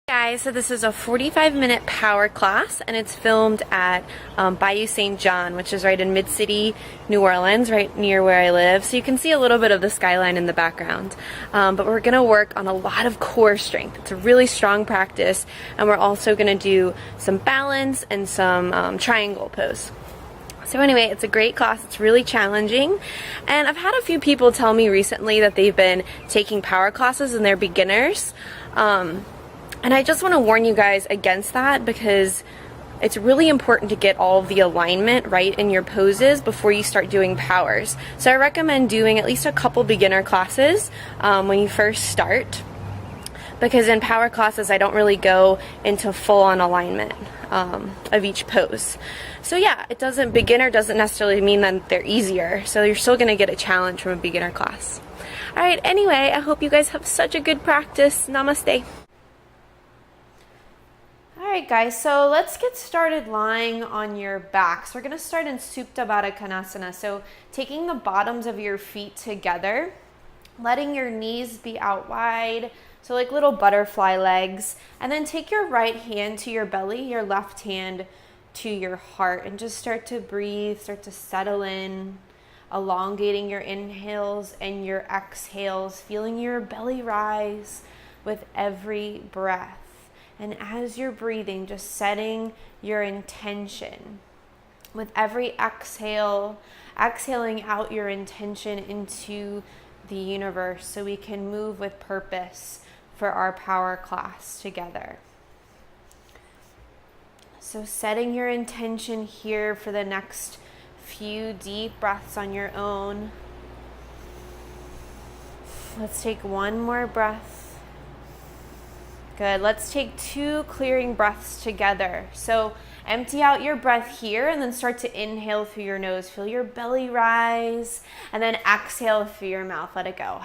Guys, so this is a 45-minute power class and it's filmed at Bayou St. John, which is right in Mid-City, New Orleans, right near where I live. So you can see a little bit of the skyline in the background. But we're going to work on a lot of core strength. It's a really strong practice, and we're also going to do some balance and some triangle pose. So anyway, it's a great class. It's really challenging, and I've had a few people tell me recently that they've been taking power classes and they're beginners. And I just want to warn you guys against that, because it's really important to get all of the alignment right in your poses before you start doing powers. So I recommend doing at least a couple beginner classes when you first start, because in power classes I don't really go into full-on alignment of each pose. So yeah, beginner doesn't necessarily mean that they're easier, so you're still going to get a challenge from a beginner class. Alright, anyway, I hope you guys have such a good practice. Namaste. Alright guys, so let's get started lying on your back. So we're going to start in Supta Baddha Konasana. So taking the bottoms of your feet together, letting your knees be out wide, so like little butterfly legs, and then take your right hand to your belly, your left hand to your heart, and just start to breathe, start to settle in, elongating your inhales and your exhales, feeling your belly rise with every breath. And as you're breathing, just setting your intention. With every exhale, exhaling out your intention into the universe so we can move with purpose for our power class together. So setting your intention here for the next few deep breaths on your own. Let's take one more breath. Good. Let's take 2 clearing breaths together. So empty out your breath here and then start to inhale through your nose. Feel your belly rise, and then exhale through your mouth. Let it go.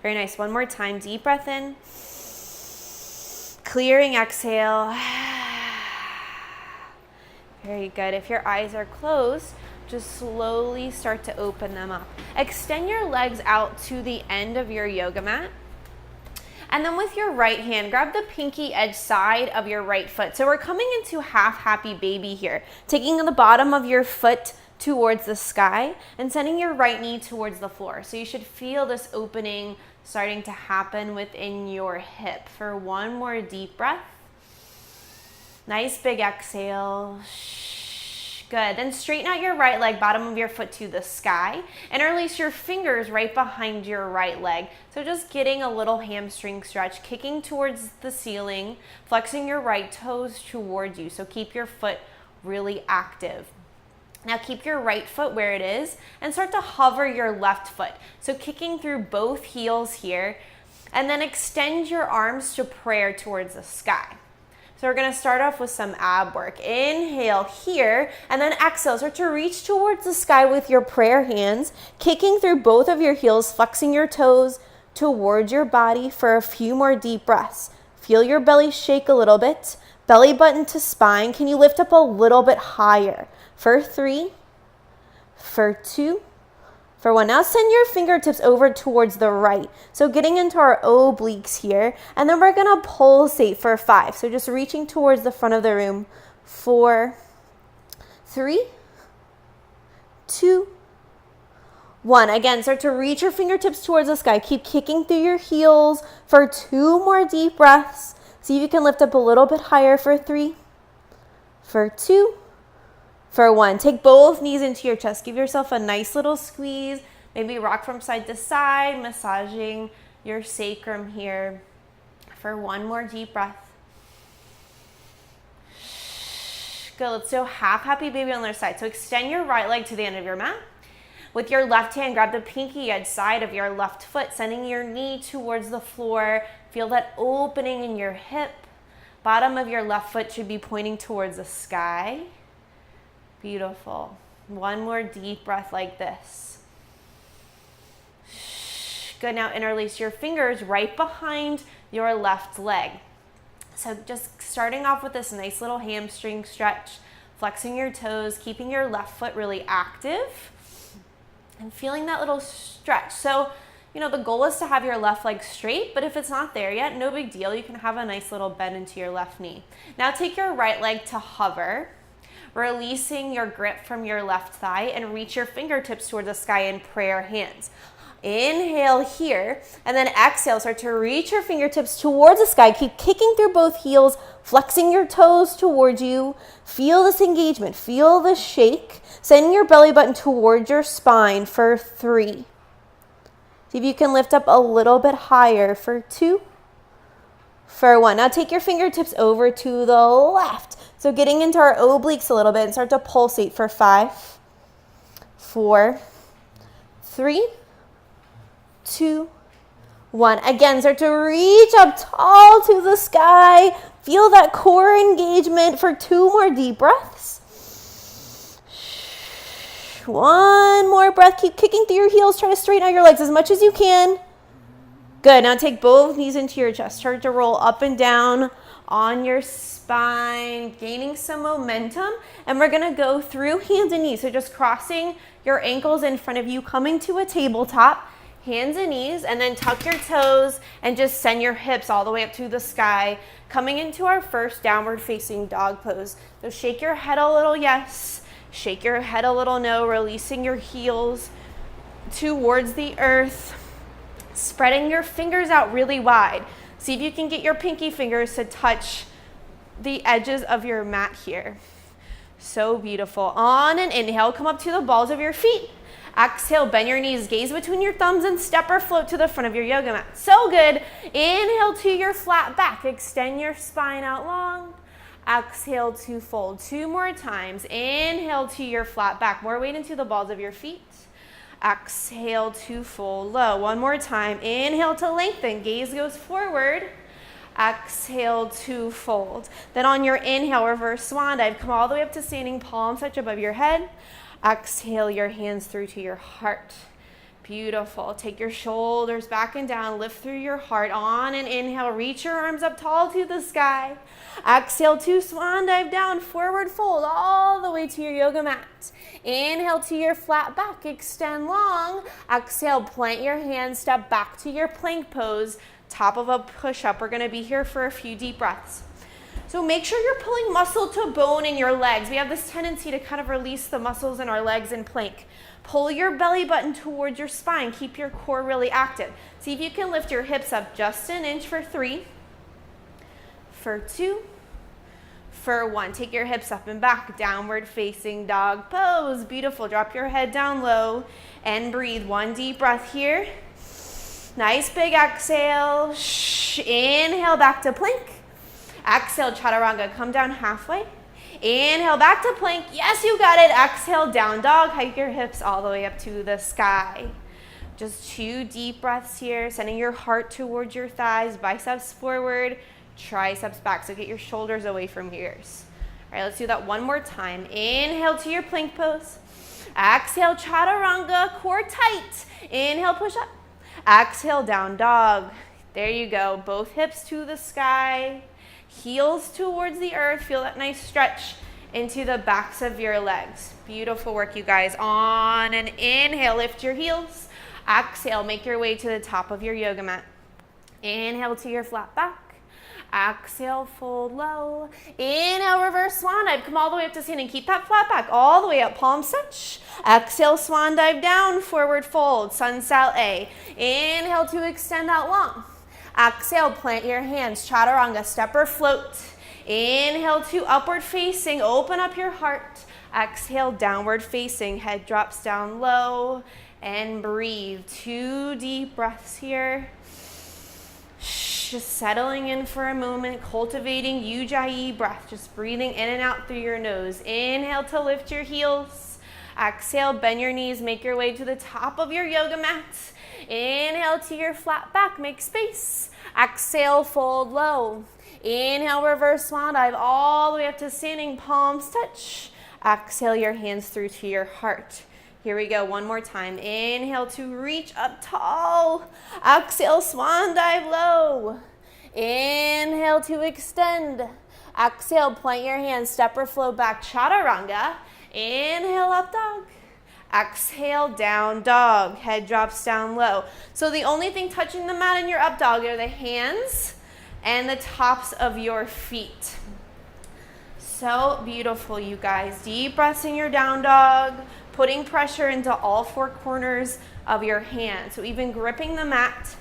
Very nice. One more time. Deep breath in. Clearing exhale. Very good. If your eyes are closed, just slowly start to open them up. Extend your legs out to the end of your yoga mat. And then with your right hand, grab the pinky edge side of your right foot. So we're coming into half happy baby here. Taking the bottom of your foot towards the sky and sending your right knee towards the floor. So you should feel this opening starting to happen within your hip. For one more deep breath. Nice big exhale. Good. Then straighten out your right leg, bottom of your foot to the sky, and release your fingers right behind your right leg. So just getting a little hamstring stretch, kicking towards the ceiling, flexing your right toes towards you. So keep your foot really active. Now keep your right foot where it is and start to hover your left foot. So kicking through both heels here, and then extend your arms to prayer towards the sky. So we're going to start off with some ab work. Inhale here, and then exhale. Start to reach towards the sky with your prayer hands, kicking through both of your heels, flexing your toes towards your body for a few more deep breaths. Feel your belly shake a little bit. Belly button to spine. Can you lift up a little bit higher? For 3, for 2, for 1. Now send your fingertips over towards the right. So getting into our obliques here. And then we're going to pulsate for 5. So just reaching towards the front of the room. 4, 3, 2, 1. Again, start to reach your fingertips towards the sky. Keep kicking through your heels for 2 more deep breaths. See if you can lift up a little bit higher for 3, for 2, for 1. Take both knees into your chest. Give yourself a nice little squeeze. Maybe rock from side to side, massaging your sacrum here for 1 more deep breath. Good. Let's do half happy baby on the other side. So extend your right leg to the end of your mat. With your left hand, grab the pinky edge side of your left foot, sending your knee towards the floor. Feel that opening in your hip. Bottom of your left foot should be pointing towards the sky. Beautiful. 1 more deep breath like this. Good. Now interlace your fingers right behind your left leg. So just starting off with this nice little hamstring stretch, flexing your toes, keeping your left foot really active, and feeling that little stretch. So You know, the goal is to have your left leg straight, but if it's not there yet, no big deal. You can have a nice little bend into your left knee. Now take your right leg to hover, releasing your grip from your left thigh, and reach your fingertips towards the sky in prayer hands. Inhale here, and then exhale, start to reach your fingertips towards the sky. Keep kicking through both heels, flexing your toes towards you. Feel this engagement, feel the shake. Send your belly button towards your spine for 3. See if you can lift up a little bit higher for 2, for 1. Now take your fingertips over to the left. So getting into our obliques a little bit and start to pulsate for 5, 4, 3, 2, 1. Again, start to reach up tall to the sky. Feel that core engagement for 2 more deep breaths. 1 more breath. Keep kicking through your heels. Try to straighten out your legs as much as you can. Good. Now take both knees into your chest. Start to roll up and down on your spine, gaining some momentum. And we're going to go through hands and knees. So just crossing your ankles in front of you, coming to a tabletop. Hands and knees, and then tuck your toes and just send your hips all the way up to the sky, coming into our first downward facing dog pose. So shake your head a little yes, shake your head a little no, releasing your heels towards the earth, spreading your fingers out really wide. See if you can get your pinky fingers to touch the edges of your mat here. So beautiful. On an inhale, come up to the balls of your feet. Exhale, bend your knees, gaze between your thumbs, and step or float to the front of your yoga mat. So good. Inhale to your flat back. Extend your spine out long. Exhale to fold. 2 more times. Inhale to your flat back. More weight into the balls of your feet. Exhale to fold low. 1 more time. Inhale to lengthen. Gaze goes forward. Exhale to fold. Then on your inhale, reverse swan dive. Come all the way up to standing, palms touch above your head. Exhale your hands through to your heart. Beautiful. Take your shoulders back and down. Lift through your heart. On an inhale, reach your arms up tall to the sky. Exhale to swan dive down, forward fold all the way to your yoga mat. Inhale to your flat back, extend long. Exhale, plant your hands, step back to your plank pose. Top of a push-up. We're going to be here for a few deep breaths. So make sure you're pulling muscle to bone in your legs. We have this tendency to kind of release the muscles in our legs in plank. Pull your belly button towards your spine. Keep your core really active. See if you can lift your hips up just an inch for 3, for 2, for 1. Take your hips up and back. Downward facing dog pose. Beautiful. Drop your head down low and breathe. 1 deep breath here. Nice big exhale. Inhale back to plank. Exhale, chaturanga, come down halfway. Inhale, back to plank. Yes, you got it. Exhale, down dog. Hike your hips all the way up to the sky. Just 2 deep breaths here, sending your heart towards your thighs, biceps forward, triceps back. So get your shoulders away from your ears. All right, let's do that 1 more time. Inhale to your plank pose. Exhale, chaturanga, core tight. Inhale, push up. Exhale, down dog. There you go. Both hips to the sky. Heels towards the earth. Feel that nice stretch into the backs of your legs. Beautiful work, you guys. On an inhale, lift your heels. Exhale, make your way to the top of your yoga mat. Inhale to your flat back. Exhale, fold low. Inhale, reverse swan dive. Come all the way up to standing. Keep that flat back all the way up. Palms touch. Exhale, swan dive down. Forward fold. Sun sal A. Inhale to extend out long. Exhale, plant your hands. Chaturanga, step or float. Inhale to upward facing. Open up your heart. Exhale, downward facing. Head drops down low. And breathe. 2 deep breaths here. Just settling in for a moment, cultivating Ujjayi breath. Just breathing in and out through your nose. Inhale to lift your heels. Exhale, bend your knees. Make your way to the top of your yoga mat. Inhale to your flat back. Make space. Exhale, fold low. Inhale, reverse swan dive all the way up to standing. Palms touch. Exhale your hands through to your heart. Here we go, 1 more time. Inhale to reach up tall. Exhale, swan dive low. Inhale to extend. Exhale, plant your hands, step or flow back, chaturanga. Inhale, up dog. Exhale, down dog. Head drops down low. So the only thing touching the mat in your up dog are the hands and the tops of your feet. So beautiful, you guys. Deep breaths in your down dog, putting pressure into all four corners of your hands. So even gripping the mat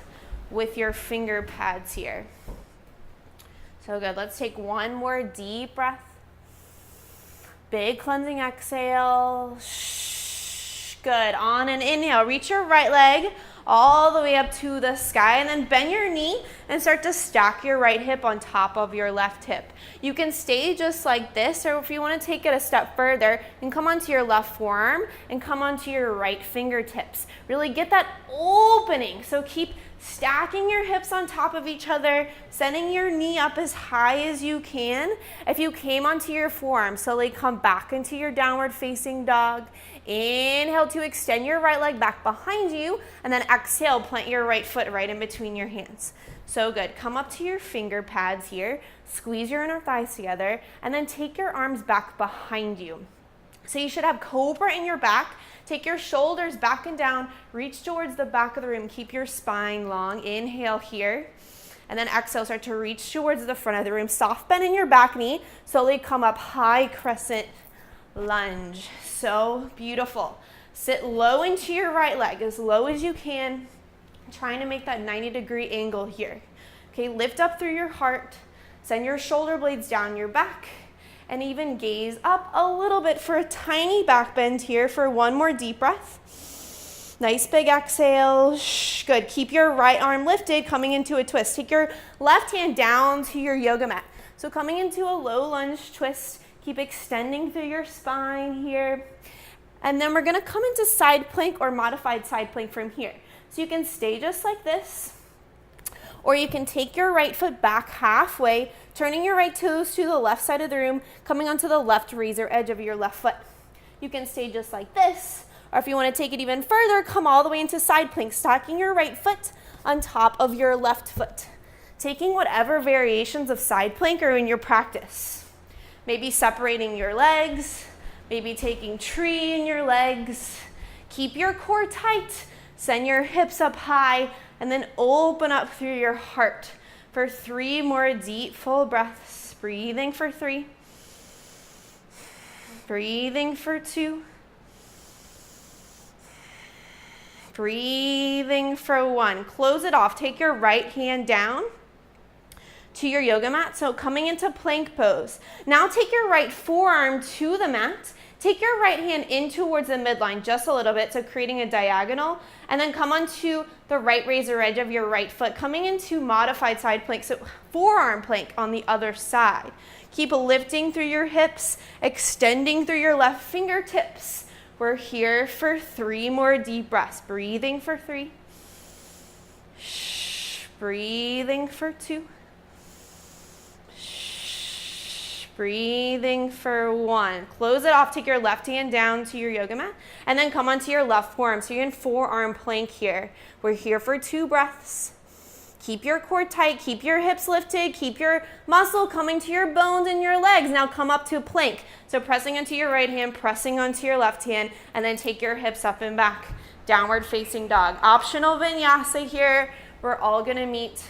with your finger pads here. So good. Let's take one more deep breath. Big cleansing exhale. Good. On an inhale, reach your right leg all the way up to the sky, and then bend your knee and start to stack your right hip on top of your left hip. You can stay just like this, or if you want to take it a step further, and come onto your left forearm and come onto your right fingertips. Really get that opening. So keep stacking your hips on top of each other, sending your knee up as high as you can. If you came onto your forearm, slowly come back into your downward facing dog. Inhale to extend your right leg back behind you, and then exhale, plant your right foot right in between your hands. So good. Come up to your finger pads here, squeeze your inner thighs together, and then take your arms back behind you. So you should have cobra in your back. Take your shoulders back and down, reach towards the back of the room, keep your spine long. Inhale here, and then exhale, start to reach towards the front of the room. Soft bend in your back knee, slowly come up, high crescent lunge. So beautiful. Sit low into your right leg, as low as you can, trying to make that 90-degree angle here. Okay, lift up through your heart, send your shoulder blades down your back, and even gaze up a little bit for a tiny back bend here for one more deep breath. Nice big exhale. Good. Keep your right arm lifted, coming into a twist. Take your left hand down to your yoga mat. So coming into a low lunge twist, keep extending through your spine here. And then we're gonna come into side plank or modified side plank from here. So you can stay just like this, or you can take your right foot back halfway, turning your right toes to the left side of the room, coming onto the left razor edge of your left foot. You can stay just like this, or if you want to take it even further, come all the way into side plank, stacking your right foot on top of your left foot. Taking whatever variations of side plank are in your practice. Maybe separating your legs, maybe taking tree in your legs. Keep your core tight, send your hips up high, and then open up through your heart for 3 more deep, full breaths. Breathing for 3. Breathing for 2. Breathing for 1. Close it off. Take your right hand down to your yoga mat. So coming into plank pose. Now take your right forearm to the mat. Take your right hand in towards the midline just a little bit, so creating a diagonal, and then come onto the right razor edge of your right foot, coming into modified side plank, so forearm plank on the other side. Keep lifting through your hips, extending through your left fingertips. We're here for 3 more deep breaths. Breathing for 3. Breathing for 2. Breathing for 1. Close it off. Take your left hand down to your yoga mat and then come onto your left forearm. So you're in forearm plank here. We're here for 2 breaths. Keep your core tight. Keep your hips lifted. Keep your muscle coming to your bones and your legs. Now come up to plank. So pressing onto your right hand, pressing onto your left hand, and then take your hips up and back. Downward facing dog. Optional vinyasa here. We're all going to meet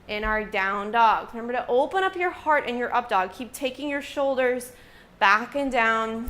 in our down dog. Remember to open up your heart in your up dog. Keep taking your shoulders back and down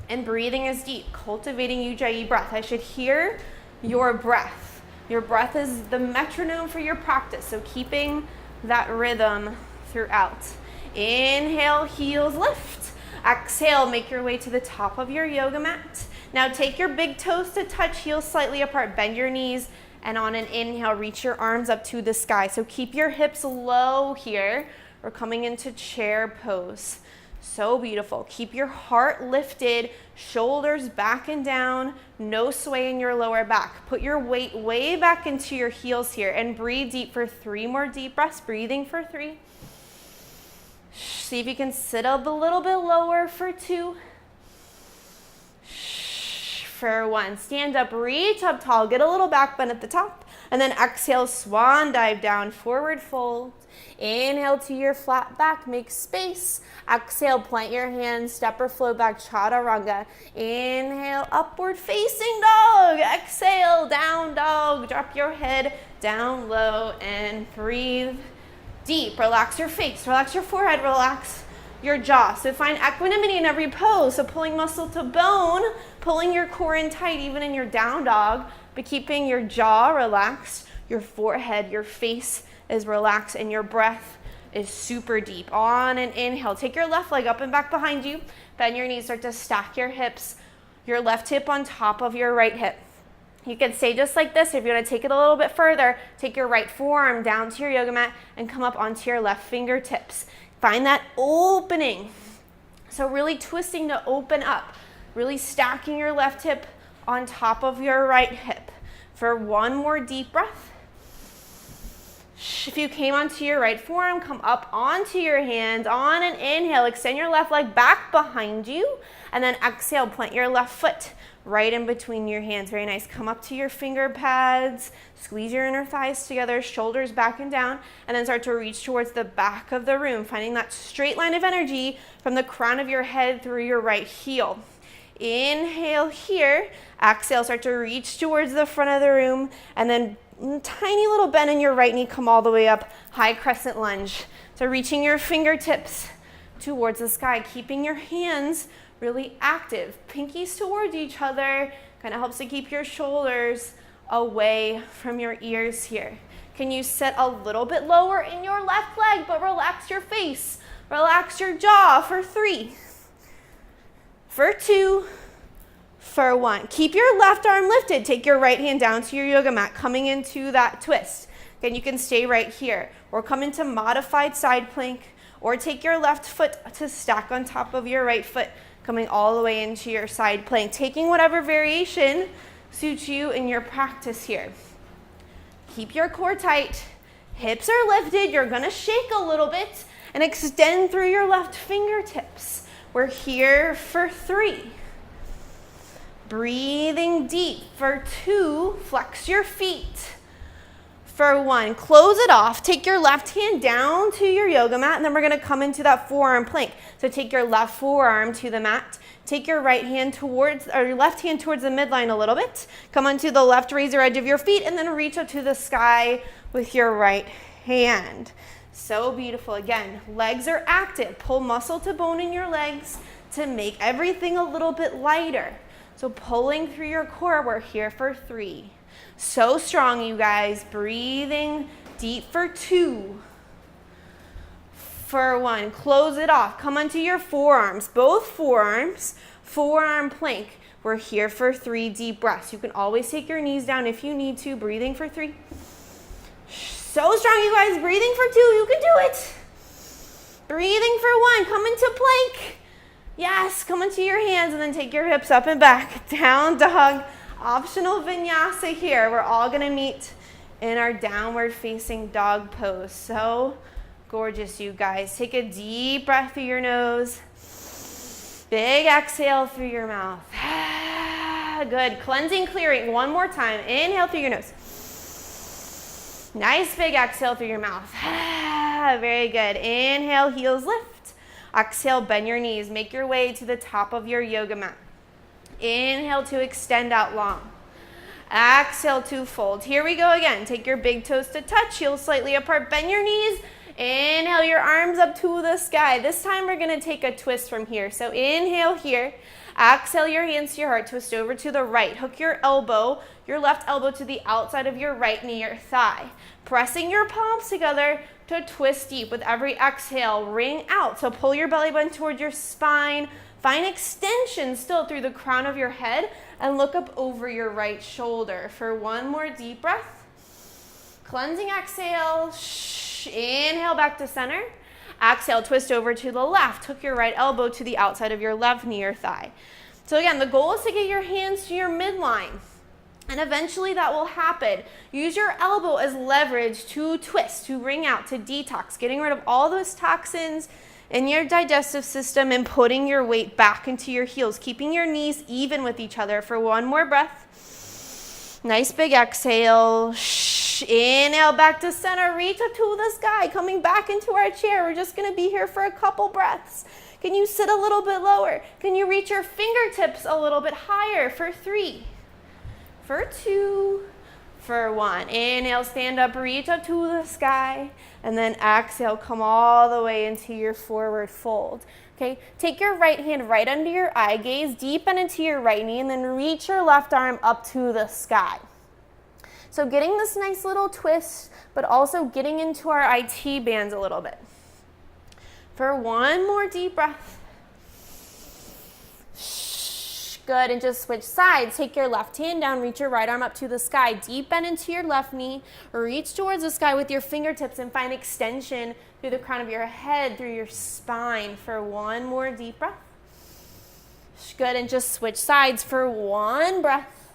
and breathing as deep, cultivating Ujjayi breath. I should hear your breath. Your breath is the metronome for your practice, so keeping that rhythm throughout. Inhale, heels lift. Exhale, make your way to the top of your yoga mat. Now take your big toes to touch, heels slightly apart, bend your knees, and on an inhale, reach your arms up to the sky. So keep your hips low here. We're coming into chair pose. So beautiful. Keep your heart lifted, shoulders back and down, no sway in your lower back. Put your weight way back into your heels here and breathe deep for 3 more deep breaths. Breathing for 3. See if you can sit up a little bit lower for 2. For 1. Stand up, reach up tall, get a little back bend at the top, and then exhale, swan dive down, forward fold. Inhale to your flat back, make space. Exhale, plant your hands, step or flow back, chaturanga. Inhale, upward facing dog. Exhale, down dog. Drop your head down low and breathe deep. Relax your face, relax your forehead, relax your jaw. So find equanimity in every pose. So pulling muscle to bone, pulling your core in tight even in your down dog, but keeping your jaw relaxed, your forehead, your face is relaxed, and your breath is super deep. On an inhale, take your left leg up and back behind you. Bend your knees, start to stack your hips, your left hip on top of your right hip. You can stay just like this. If you want to take it a little bit further, take your right forearm down to your yoga mat and come up onto your left fingertips. Find that opening. So really twisting to open up, really stacking your left hip on top of your right hip. For one more deep breath. If you came onto your right forearm, come up onto your hands. On an inhale, extend your left leg back behind you. And then exhale, plant your left foot right in between your hands. Very nice. Come up to your finger pads. Squeeze your inner thighs together, shoulders back and down. And then start to reach towards the back of the room, finding that straight line of energy from the crown of your head through your right heel. Inhale here. Exhale, start to reach towards the front of the room. And then tiny little bend in your right knee, come all the way up, high crescent lunge. So reaching your fingertips towards the sky, keeping your hands really active. Pinkies towards each other, kind of helps to keep your shoulders away from your ears here. Can you sit a little bit lower in your left leg, but relax your face, relax your jaw for 3, for 2, for 1. Keep your left arm lifted. Take your right hand down to your yoga mat, coming into that twist. Again, you can stay right here or come into modified side plank, or take your left foot to stack on top of your right foot, coming all the way into your side plank. Taking whatever variation suits you in your practice here. Keep your core tight. Hips are lifted. You're going to shake a little bit and extend through your left fingertips. We're here for 3. Breathing deep for 2, flex your feet. For 1, close it off. Take your left hand down to your yoga mat, and then we're going to come into that forearm plank. So take your left forearm to the mat. Take your right hand towards, or your left hand towards the midline a little bit. Come onto the left razor edge of your feet, and then reach up to the sky with your right hand. So beautiful. Again, legs are active. Pull muscle to bone in your legs to make everything a little bit lighter. So pulling through your core, we're here for 3. So strong, you guys. Breathing deep for 2. For 1, close it off. Come onto your forearms, both forearms, forearm plank. We're here for 3 deep breaths. You can always take your knees down if you need to. Breathing for 3. So strong, you guys. Breathing for 2. You can do it. Breathing for 1. Come into plank. Yes, come into your hands and then take your hips up and back. Down dog. Optional vinyasa here. We're all going to meet in our downward facing dog pose. So gorgeous, you guys. Take a deep breath through your nose. Big exhale through your mouth. Good. Cleansing, clearing. One more time. Inhale through your nose. Nice big exhale through your mouth. Very good. Inhale, heels lift. Exhale, bend your knees. Make your way to the top of your yoga mat. Inhale to extend out long. Exhale to fold. Here we go again. Take your big toes to touch, heels slightly apart, bend your knees. Inhale your arms up to the sky. This time we're going to take a twist from here. So inhale here. Exhale your hands to your heart. Twist over to the right. Hook your elbow, your left elbow to the outside of your right knee or thigh. Pressing your palms together to twist deep. With every exhale, ring out. So pull your belly button towards your spine. Find extension still through the crown of your head and look up over your right shoulder. For 1 more deep breath. Cleansing exhale. Inhale back to center. Exhale, twist over to the left. Hook your right elbow to the outside of your left knee or thigh. So again, the goal is to get your hands to your midline. And eventually that will happen. Use your elbow as leverage to twist, to wring out, to detox, getting rid of all those toxins in your digestive system and putting your weight back into your heels, keeping your knees even with each other. For 1 more breath. Nice big exhale. Inhale back to center, reach up to the sky, coming back into our chair. We're just gonna be here for a couple breaths. Can you sit a little bit lower? Can you reach your fingertips a little bit higher for 3, for 2, for 1. Inhale, stand up, reach up to the sky, and then exhale, come all the way into your forward fold. Okay, take your right hand right under your eye gaze, deepen into your right knee, and then reach your left arm up to the sky. So getting this nice little twist, but also getting into our IT bands a little bit. For 1 more deep breath. Good, and just switch sides. Take your left hand down, reach your right arm up to the sky. Deep bend into your left knee. Reach towards the sky with your fingertips and find extension through the crown of your head, through your spine. For 1 more deep breath. Good, and just switch sides for 1 breath.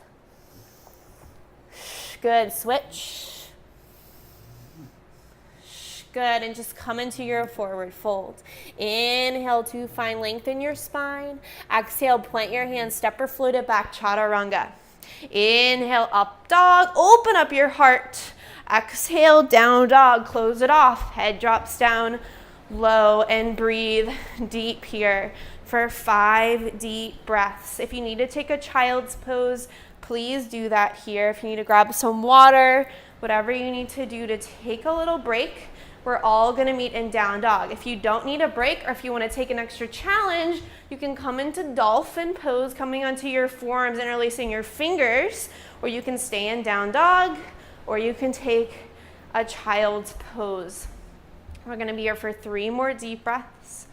Good, switch. Good, and just come into your forward fold. Inhale to find length in your spine. Exhale, plant your hands, step or float it back, chaturanga. Inhale, up dog, open up your heart. Exhale, down dog, close it off. Head drops down low and breathe deep here for 5 deep breaths. If you need to take a child's pose, please do that here. If you need to grab some water, whatever you need to do to take a little break, we're all gonna meet in down dog. If you don't need a break or if you wanna take an extra challenge, you can come into dolphin pose, coming onto your forearms, interlacing your fingers, or you can stay in down dog, or you can take a child's pose. We're gonna be here for 3 more deep breaths.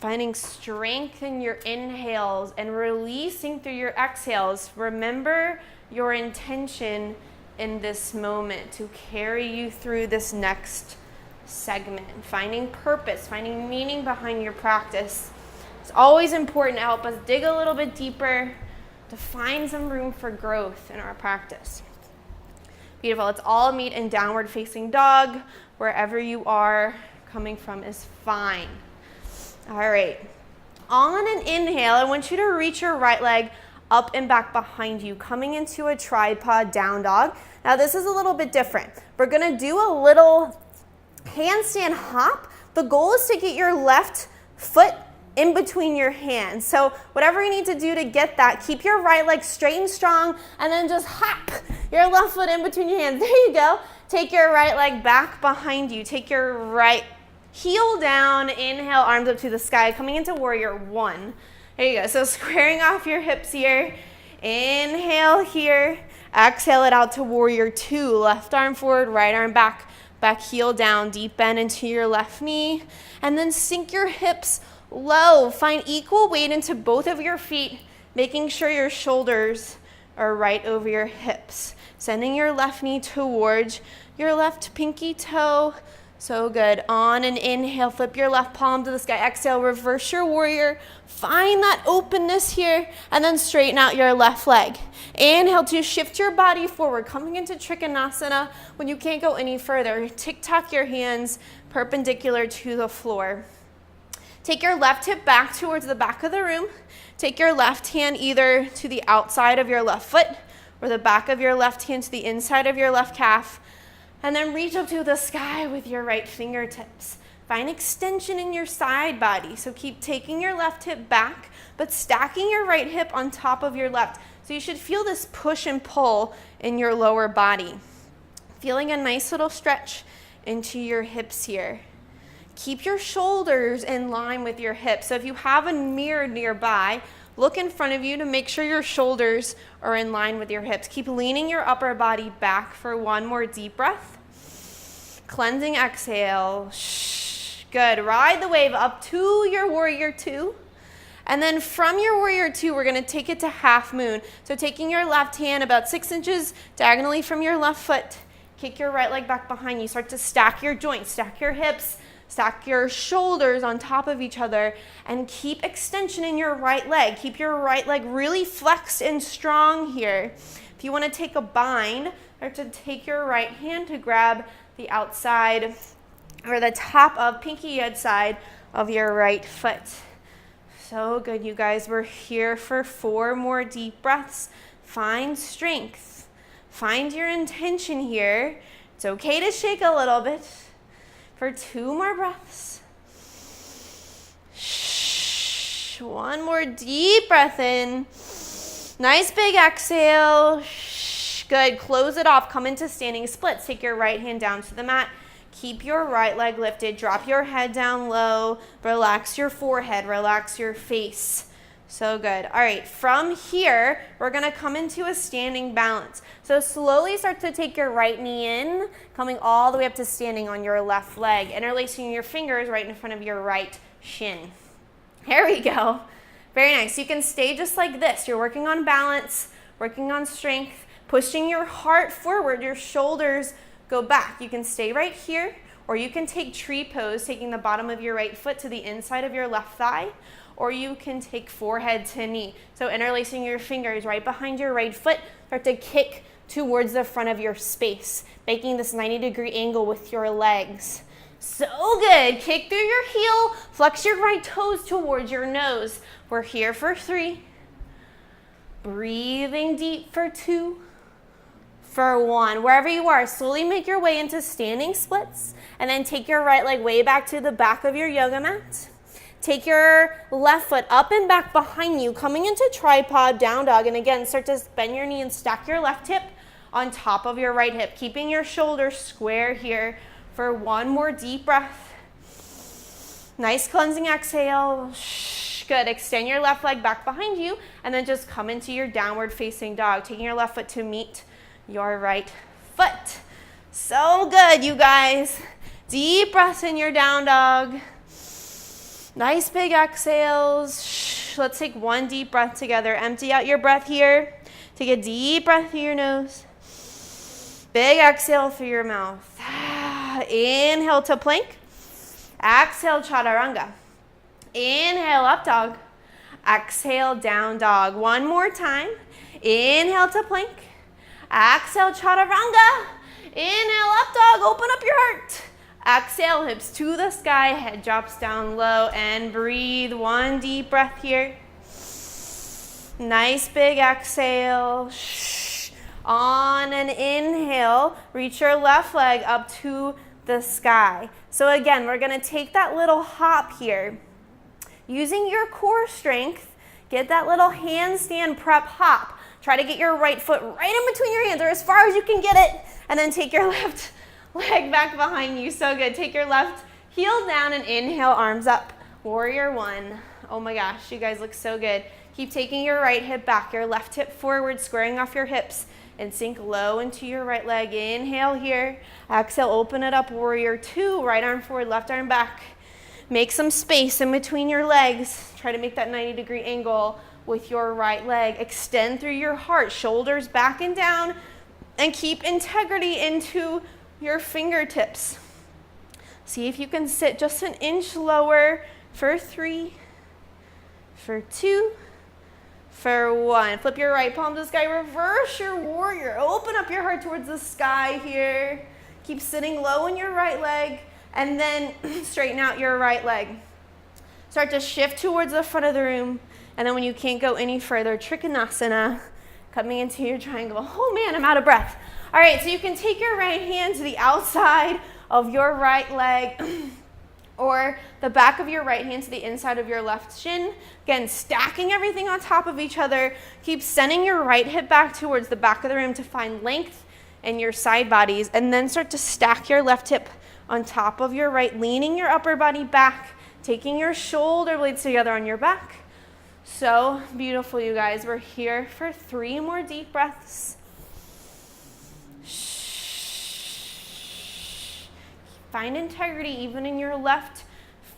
Finding strength in your inhales and releasing through your exhales. Remember your intention in this moment to carry you through this next segment. Finding purpose, finding meaning behind your practice. It's always important to help us dig a little bit deeper, to find some room for growth in our practice. Beautiful. Let's all meet in downward facing dog. Wherever you are coming from is fine. All right, on an inhale, I want you to reach your right leg up and back behind you, coming into a tripod down dog. Now this is a little bit different. We're gonna do a little handstand hop. The goal is to get your left foot in between your hands. So whatever you need to do to get that, keep your right leg straight and strong, and then just hop your left foot in between your hands. There you go. Take your right leg back behind you. Take your right heel down, inhale, arms up to the sky, coming into warrior 1. There you go. So squaring off your hips here. Inhale here. Exhale it out to warrior 2. Left arm forward, right arm back. Back heel down, deep bend into your left knee. And then sink your hips low. Find equal weight into both of your feet, making sure your shoulders are right over your hips. Sending your left knee towards your left pinky toe. So good. On an inhale, flip your left palm to the sky. Exhale, reverse your warrior. Find that openness here, and then straighten out your left leg. Inhale to shift your body forward, coming into Trikonasana. When you can't go any further, tick-tock your hands perpendicular to the floor. Take your left hip back towards the back of the room. Take your left hand either to the outside of your left foot or the back of your left hand to the inside of your left calf. And then reach up to the sky with your right fingertips. Find extension in your side body. So keep taking your left hip back, but stacking your right hip on top of your left. So you should feel this push and pull in your lower body. Feeling a nice little stretch into your hips here. Keep your shoulders in line with your hips. So if you have a mirror nearby, look in front of you to make sure your shoulders are in line with your hips. Keep leaning your upper body back for 1 more deep breath. Cleansing exhale. Good. Ride the wave up to your warrior 2. And then from your warrior 2, we're going to take it to half moon. So taking your left hand about 6 inches diagonally from your left foot. Kick your right leg back behind you. Start to stack your joints, stack your hips, stack your shoulders on top of each other, and keep extension in your right leg. Keep your right leg really flexed and strong here. If you want to take a bind, or to take your right hand to grab the outside or the top of pinky head side of your right foot. So good, you guys. We're here for 4 more deep breaths. Find strength. Find your intention here. It's okay to shake a little bit. For 2 more breaths. 1 more deep breath in. Nice big exhale. Good. Close it off. Come into standing splits. Take your right hand down to the mat. Keep your right leg lifted. Drop your head down low. Relax your forehead. Relax your face. So good. All right, from here, we're gonna come into a standing balance. So slowly start to take your right knee in, coming all the way up to standing on your left leg, interlacing your fingers right in front of your right shin. Here we go. Very nice. You can stay just like this. You're working on balance, working on strength, pushing your heart forward, your shoulders go back. You can stay right here, or you can take tree pose, taking the bottom of your right foot to the inside of your left thigh, or you can take forehead to knee. So interlacing your fingers right behind your right foot, start to kick towards the front of your space, making this 90-degree angle with your legs. So good. Kick through your heel, flex your right toes towards your nose. We're here for 3. Breathing deep for 2. For 1. Wherever you are, slowly make your way into standing splits, and then take your right leg way back to the back of your yoga mat. Take your left foot up and back behind you, coming into tripod down dog, and again, start to bend your knee and stack your left hip on top of your right hip, keeping your shoulders square here for 1 more deep breath. Nice cleansing exhale. Good. Extend your left leg back behind you, and then just come into your downward facing dog, taking your left foot to meet your right foot. So good, you guys. Deep breaths in your down dog. Nice big exhales. Let's take 1 deep breath together. Empty out your breath here. Take a deep breath through your nose. Big exhale through your mouth. Inhale to plank. Exhale, chaturanga. Inhale, up dog. Exhale, down dog. 1 more time. Inhale to plank. Exhale, chaturanga. Inhale, up dog. Open up your heart. Exhale, hips to the sky, head drops down low, and breathe. 1 deep breath here. Nice big exhale. On an inhale, reach your left leg up to the sky. So again, we're gonna take that little hop here. Using your core strength, get that little handstand prep hop. Try to get your right foot right in between your hands, or as far as you can get it, and then take your left leg back behind you. So good. Take your left heel down and inhale, arms up. Warrior 1. Oh my gosh, you guys look so good. Keep taking your right hip back, your left hip forward, squaring off your hips, and sink low into your right leg. Inhale here. Exhale, open it up. Warrior 2. Right arm forward, left arm back. Make some space in between your legs. Try to make that 90-degree angle with your right leg. Extend through your heart, shoulders back and down, and keep integrity into your fingertips. See if you can sit just an inch lower for 3, for 2, for 1. Flip your right palm to the sky, reverse your warrior. Open up your heart towards the sky here. Keep sitting low in your right leg, and then straighten out your right leg. Start to shift towards the front of the room, and then when you can't go any further, Trikonasana, coming into your triangle. Oh man, I'm out of breath. All right, so you can take your right hand to the outside of your right leg, or the back of your right hand to the inside of your left shin. Again, stacking everything on top of each other. Keep sending your right hip back towards the back of the room to find length in your side bodies, and then start to stack your left hip on top of your right, leaning your upper body back, taking your shoulder blades together on your back. So beautiful, you guys. We're here for 3 more deep breaths. Find integrity even in your left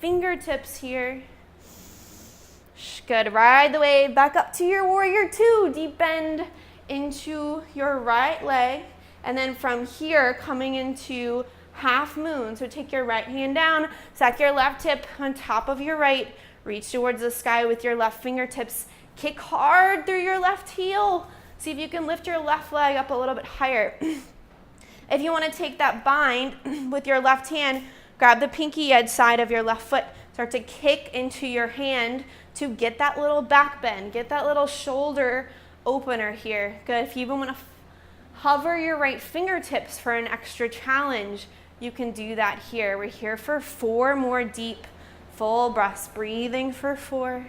fingertips here. Good. Ride the wave back up to your warrior 2. Deep bend into your right leg. And then from here, coming into half moon. So take your right hand down, stack your left hip on top of your right, reach towards the sky with your left fingertips. Kick hard through your left heel. See if you can lift your left leg up a little bit higher. If you want to take that bind with your left hand, grab the pinky edge side of your left foot, Start to kick into your hand to get that little back bend, get that little shoulder opener here. Good. If you even want to hover your right fingertips for an extra challenge, you can do that here. We're here for 4 more deep, full breaths. Breathing for 4.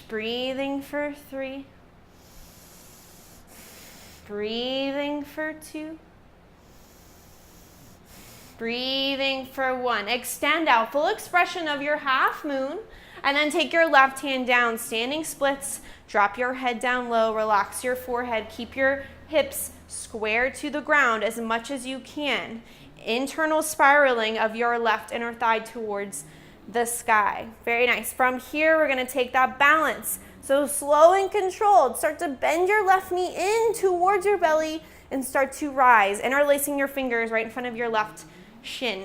Breathing for 3. Breathing for 2. Breathing for 1. Extend out, full expression of your half moon, and then take your left hand down, standing splits. Drop your head down low, relax your forehead, keep your hips square to the ground as much as you can. Internal spiraling of your left inner thigh towards the sky. Very nice. From here, we're going to take that balance. So slow and controlled. Start to bend your left knee in towards your belly and start to rise, interlacing your fingers right in front of your left shin.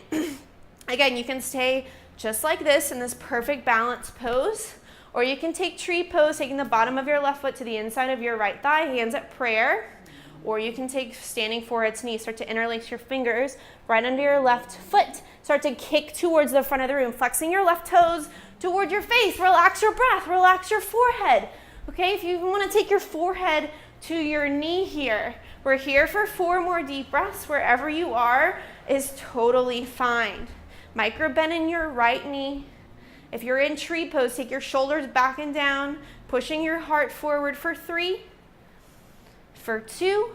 Again, you can stay just like this in this perfect balance pose, or you can take tree pose, taking the bottom of your left foot to the inside of your right thigh, hands at prayer, or you can take standing forward to knee. Start to interlace your fingers right under your left foot. Start to kick towards the front of the room, flexing your left toes toward your face. Relax your breath, relax your forehead. Okay, if you even want to take your forehead to your knee here, we're here for 4 more deep breaths. Wherever you are is totally fine. Micro bend in your right knee. If you're in tree pose, take your shoulders back and down, pushing your heart forward for 3, for 2,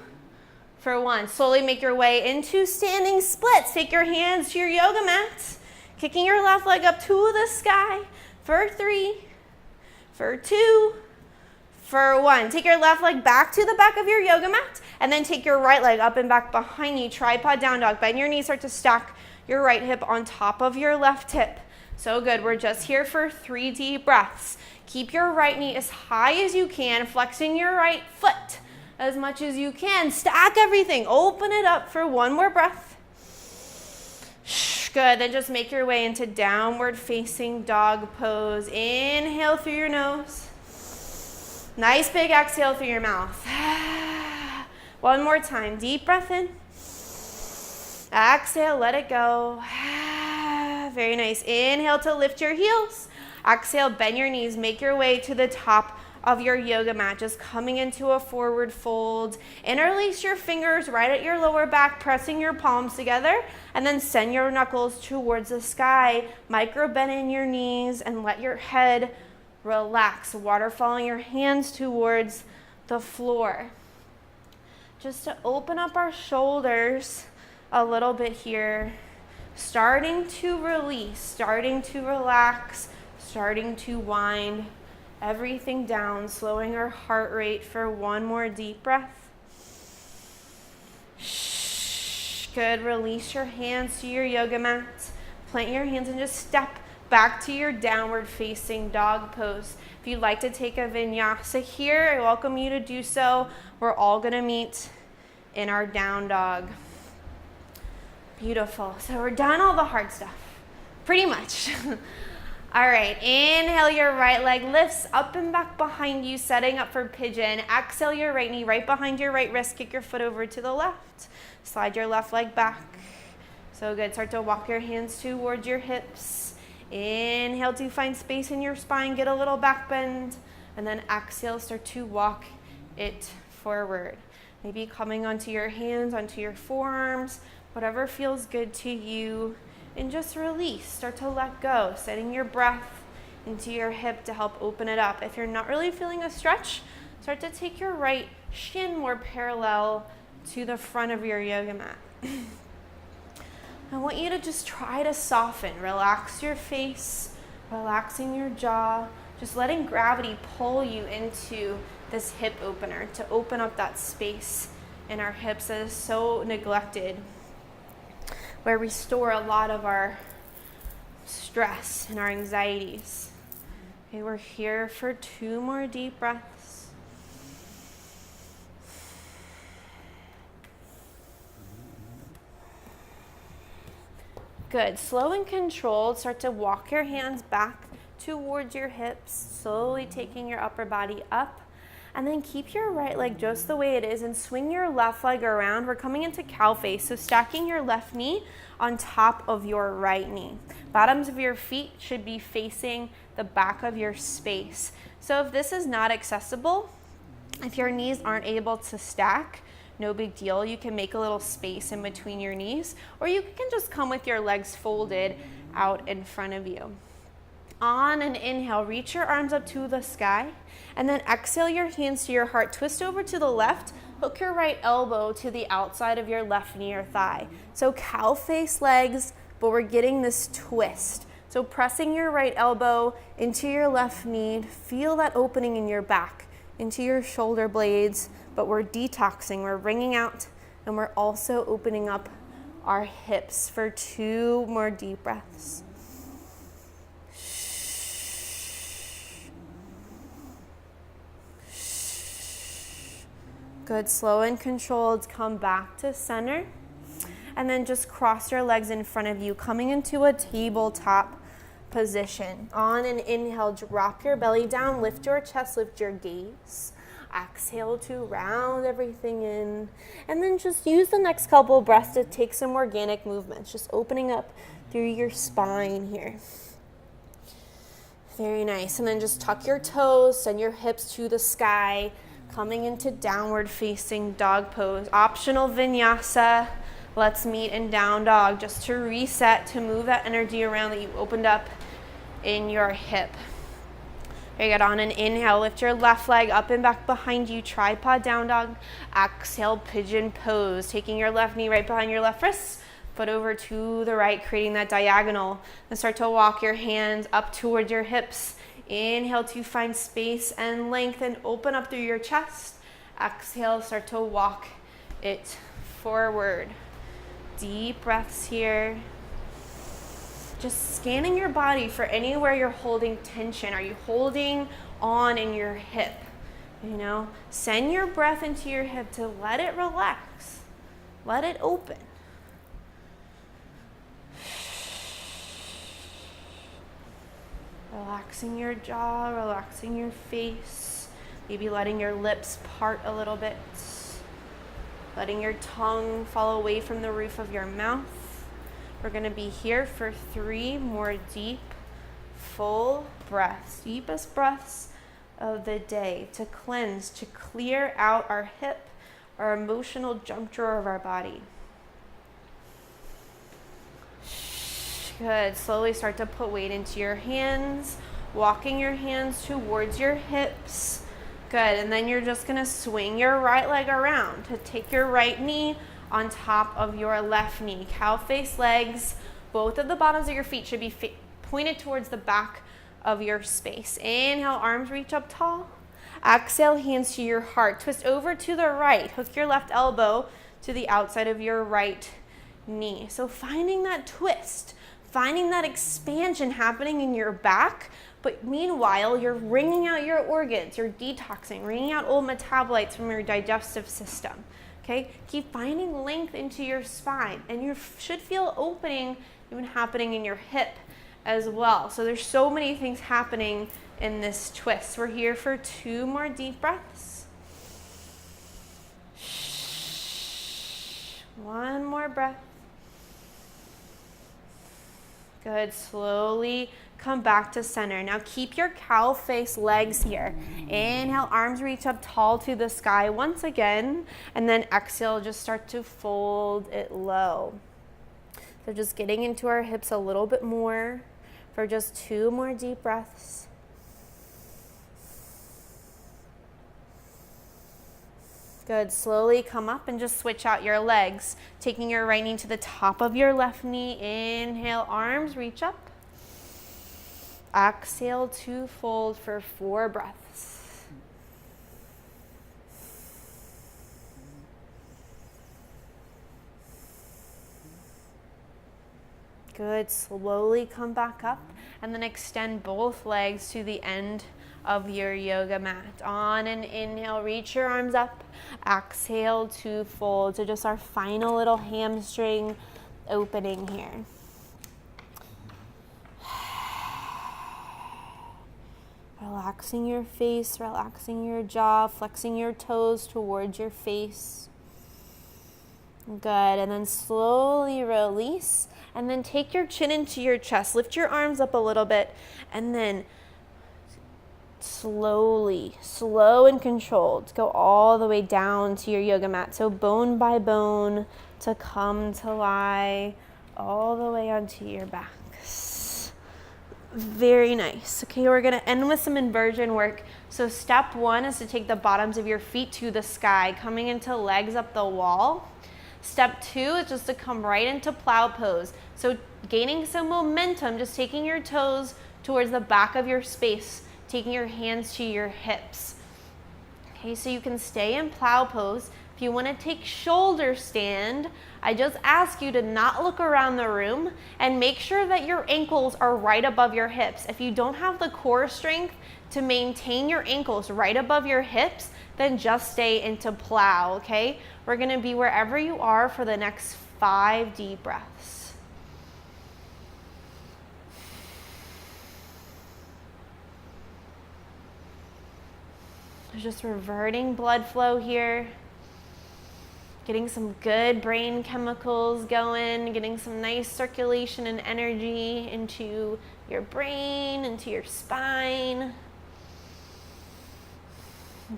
for 1. Slowly make your way into standing splits. Take your hands to your yoga mat, kicking your left leg up to the sky for 3, for 2, for 1. Take your left leg back to the back of your yoga mat, and then take your right leg up and back behind you. Tripod down dog. Bend your knees, start to stack your right hip on top of your left hip. So good. We're just here for 3 deep breaths. Keep your right knee as high as you can, flexing your right foot as much as you can. Stack everything. Open it up for 1 more breath. Good. Then just make your way into downward facing dog pose. Inhale through your nose. Nice big exhale through your mouth. 1 more time. Deep breath in. Exhale, let it go. Very nice. Inhale to lift your heels. Exhale, bend your knees. Make your way to the top of your yoga mat, just coming into a forward fold. Interlace your fingers right at your lower back, pressing your palms together, and then send your knuckles towards the sky. Micro bend in your knees and let your head relax. Waterfalling your hands towards the floor. Just to open up our shoulders a little bit here. Starting to release, starting to relax, starting to wind everything down, slowing our heart rate for 1 more deep breath. Good. Release your hands to your yoga mat. Plant your hands and just step back to your downward facing dog pose. If you'd like to take a vinyasa here, I welcome you to do so. We're all going to meet in our down dog. Beautiful. So we're done all the hard stuff, pretty much. All right, inhale, your right leg lifts up and back behind you, setting up for pigeon. Exhale, your right knee right behind your right wrist. Kick your foot over to the left. Slide your left leg back. So good. Start to walk your hands towards your hips. Inhale to find space in your spine. Get a little back bend. And then exhale, start to walk it forward. Maybe coming onto your hands, onto your forearms, whatever feels good to you. And just release, start to let go, setting your breath into your hip to help open it up. If you're not really feeling a stretch, start to take your right shin more parallel to the front of your yoga mat. I want you to just try to soften, relax your face, relaxing your jaw, just letting gravity pull you into this hip opener to open up that space in our hips that is so neglected, where we store a lot of our stress and our anxieties. Okay, we're here for 2 more deep breaths. Good. Slow and controlled. Start to walk your hands back towards your hips, slowly taking your upper body up. And then keep your right leg just the way it is and swing your left leg around. We're coming into cow face, so stacking your left knee on top of your right knee. Bottoms of your feet should be facing the back of your space. So if this is not accessible, if your knees aren't able to stack, no big deal. You can make a little space in between your knees, or you can just come with your legs folded out in front of you. On an inhale, reach your arms up to the sky, and then exhale your hands to your heart. Twist over to the left, hook your right elbow to the outside of your left knee or thigh. So cow face legs, but we're getting this twist. So pressing your right elbow into your left knee, feel that opening in your back, into your shoulder blades, but we're detoxing, we're wringing out, and we're also opening up our hips for 2 more deep breaths. Good, slow and controlled, come back to center. And then just cross your legs in front of you, coming into a tabletop position. On an inhale, drop your belly down, lift your chest, lift your gaze. Exhale to round everything in. And then just use the next couple of breaths to take some organic movements, just opening up through your spine here. Very nice. And then just tuck your toes, send your hips to the sky, coming into downward facing dog pose. Optional vinyasa. Let's meet in down dog just to reset, to move that energy around that you opened up in your hip. Very good. On an inhale, lift your left leg up and back behind you, tripod down dog. Exhale, pigeon pose, taking your left knee right behind your left wrist, foot over to the right, creating that diagonal. Then start to walk your hands up towards your hips. Inhale to find space and length and open up through your chest. Exhale, start to walk it forward. Deep breaths here. Just scanning your body for anywhere you're holding tension. Are you holding on in your hip? You know, send your breath into your hip to let it relax. Let it open. Relaxing your jaw, relaxing your face. Maybe letting your lips part a little bit. Letting your tongue fall away from the roof of your mouth. We're going to be here for 3 more deep, full breaths. Deepest breaths of the day to cleanse, to clear out our hip, our emotional junk drawer of our body. Good. Slowly start to put weight into your hands, walking your hands towards your hips. Good. And then you're just going to swing your right leg around to take your right knee on top of your left knee. Cow face legs. Both of the bottoms of your feet should be pointed towards the back of your space. Inhale, arms reach up tall. Exhale, hands to your heart. Twist over to the right. Hook your left elbow to the outside of your right knee. So finding that twist, finding that expansion happening in your back, but meanwhile, you're wringing out your organs, you're detoxing, wringing out old metabolites from your digestive system. Okay, keep finding length into your spine, and you should feel opening even happening in your hip as well. So there's so many things happening in this twist. We're here for 2 more deep breaths. 1 more breath. Good. Slowly come back to center. Now keep your cow face legs here. Inhale, arms reach up tall to the sky once again, and then exhale, just start to fold it low. So just getting into our hips a little bit more for just 2 more deep breaths. Good. Slowly come up and just switch out your legs. Taking your right knee to the top of your left knee. Inhale, arms reach up. Exhale to fold for 4 breaths. Good. Slowly come back up and then extend both legs to the end of your yoga mat. On an inhale, reach your arms up. Exhale to fold. So just our final little hamstring opening here. Relaxing your face, relaxing your jaw, flexing your toes towards your face. Good, and then slowly release, and then take your chin into your chest. Lift your arms up a little bit, and then slowly, slow and controlled, go all the way down to your yoga mat. So bone by bone to come to lie all the way onto your backs. Very nice. Okay, we're gonna end with some inversion work. So step one is to take the bottoms of your feet to the sky, coming into legs up the wall. Step two is just to come right into plow pose. So gaining some momentum, just taking your toes towards the back of your space, taking your hands to your hips. Okay, so you can stay in plow pose. If you want to take shoulder stand, I just ask you to not look around the room and make sure that your ankles are right above your hips. If you don't have the core strength to maintain your ankles right above your hips, then just stay into plow, okay? We're gonna be wherever you are for the next 5 deep breaths. Just reverting blood flow here. Getting some good brain chemicals going, getting some nice circulation and energy into your brain, into your spine.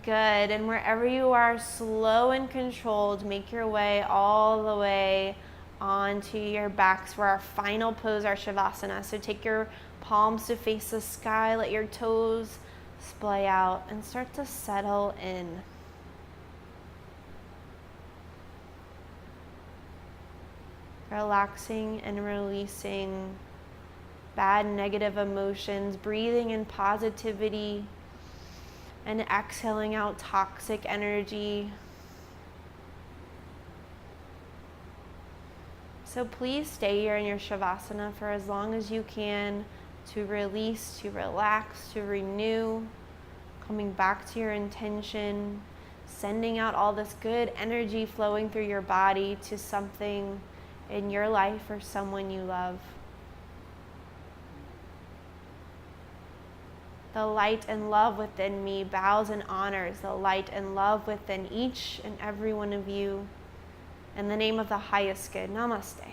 Good, and wherever you are, slow and controlled, make your way all the way onto your backs for our final pose, our Shavasana. So take your palms to face the sky, let your toes splay out, and start to settle in. Relaxing and releasing bad negative emotions, breathing in positivity, and exhaling out toxic energy. So please stay here in your Shavasana for as long as you can to release, to relax, to renew, coming back to your intention, sending out all this good energy flowing through your body to something in your life or someone you love. The light and love within me bows and honors the light and love within each and every one of you. In the name of the highest good, namaste.